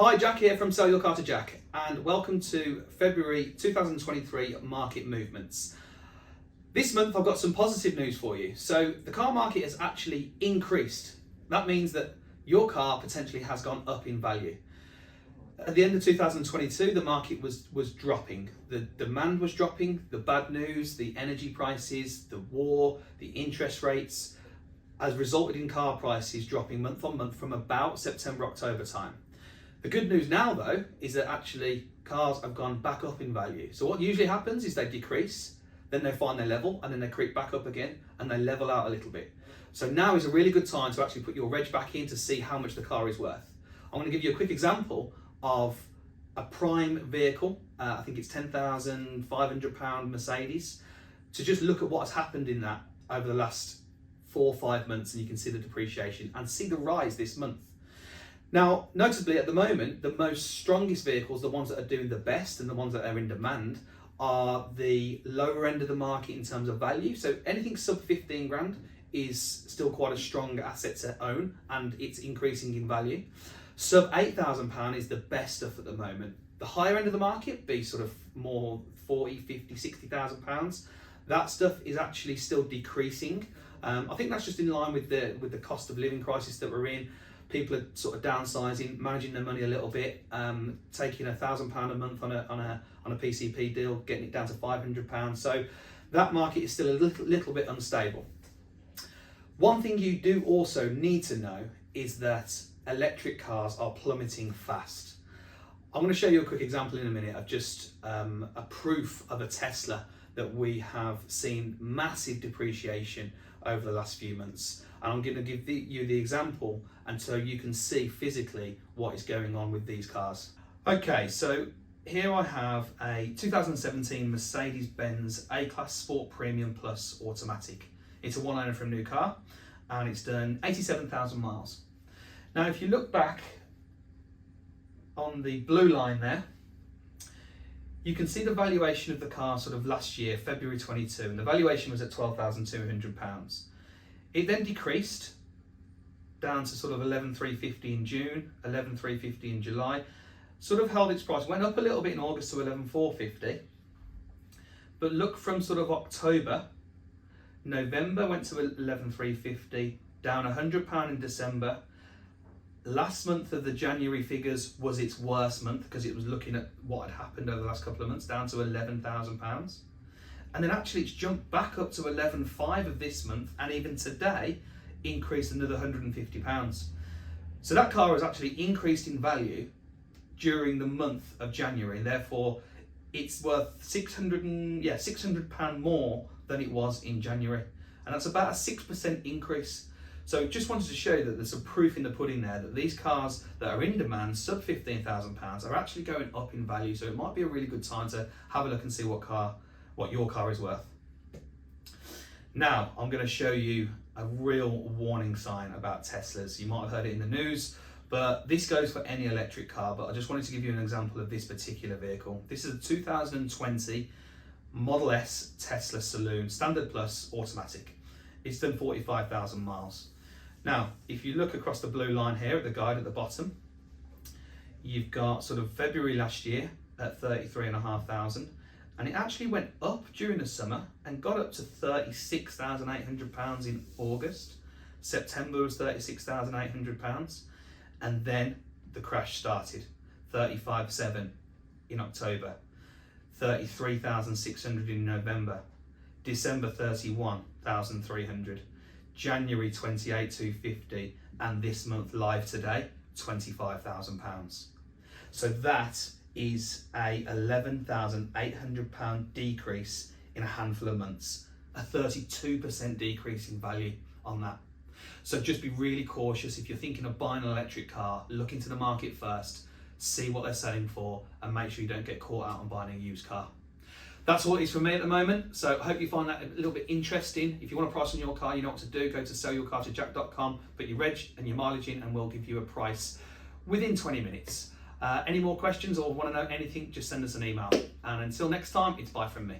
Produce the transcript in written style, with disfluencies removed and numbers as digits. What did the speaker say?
Hi, Jack here from Sell Your Car to Jack, and welcome to February 2023 market movements. This month I've got some positive news for you. So the car market has actually increased. That means that your car potentially has gone up in value. At the end of 2022, the market was dropping. The demand was dropping, the bad news, the energy prices, the war, the interest rates has resulted in car prices dropping month on month from about September, October time. The good news now though is that actually cars have gone back up in value. So what usually happens is they decrease, then they find their level, and then they creep back up again and they level out a little bit. So now is a really good time to actually put your reg back in to see how much the car is worth. I'm going to give you a quick example of a prime vehicle. I think it's £10,500 Mercedes, to just look at what has happened in that over the last 4 or 5 months, and you can see the depreciation and see the rise this month. Now, notably at the moment, the most strongest vehicles, the ones that are doing the best and the ones that are in demand, are the lower end of the market in terms of value. So anything sub 15 grand is still quite a strong asset to own, and it's increasing in value. Sub £8,000 is the best stuff at the moment. The higher end of the market, be sort of more 40, 50, 60,000 pounds. That stuff is actually still decreasing. I think that's just in line with the cost of living crisis that we're in. People are sort of downsizing, managing their money a little bit, taking £1,000 a month on a PCP deal, getting it down to £500. So that market is still a little bit unstable. One thing you do also need to know is that electric cars are plummeting fast. I'm going to show you a quick example in a minute of just a proof of a Tesla that we have seen massive depreciation over the last few months. And I'm going to give you the example and so you can see physically what is going on with these cars. Okay, so here I have a 2017 Mercedes-Benz A-Class Sport Premium Plus Automatic. It's a one owner from new car and it's done 87,000 miles. Now, if you look back on the blue line there, you can see the valuation of the car sort of last year, February 22, and the valuation was at £12,200. It then decreased down to sort of 11,350 in June, 11,350 in July, sort of held its price, went up a little bit in August to 11,450. But look from sort of October, November went to 11,350, down £100 in December. Last month of the January figures was its worst month because it was looking at what had happened over the last couple of months, down to £11,000. And then actually it's jumped back up to 11,500 of this month, and even today increased another £150. So that car has actually increased in value during the month of January, and therefore it's worth £600 more than it was in January. And that's about a 6% increase. So just wanted to show you that there's some proof in the pudding there that these cars that are in demand, sub £15,000, are actually going up in value. So it might be a really good time to have a look and see what your car is worth. Now, I'm going to show you a real warning sign about Teslas. You might have heard it in the news, but this goes for any electric car, but I just wanted to give you an example of this particular vehicle. This is a 2020 Model S Tesla Saloon, Standard Plus Automatic. It's done 45,000 miles. Now, if you look across the blue line here at the guide at the bottom, you've got sort of February last year at 33,500, and it actually went up during the summer and got up to £36,800 in August. September was £36,800, and then the crash started. 35,700 in October, 33,600 in November, December 31,300, January 28,250, and this month live today, £25,000. So that is a £11,800 decrease in a handful of months, a 32% decrease in value on that. So just be really cautious if you're thinking of buying an electric car. Look into the market first, see what they're selling for, and make sure you don't get caught out on buying a used car. That's all it is for me at the moment, so I hope you find that a little bit interesting. If you want a price on your car, you know what to do. Go to sellyourcartojack.com, put your reg and your mileage in, and we'll give you a price within 20 minutes. Any more questions or want to know anything, just send us an email. And until next time, it's bye from me.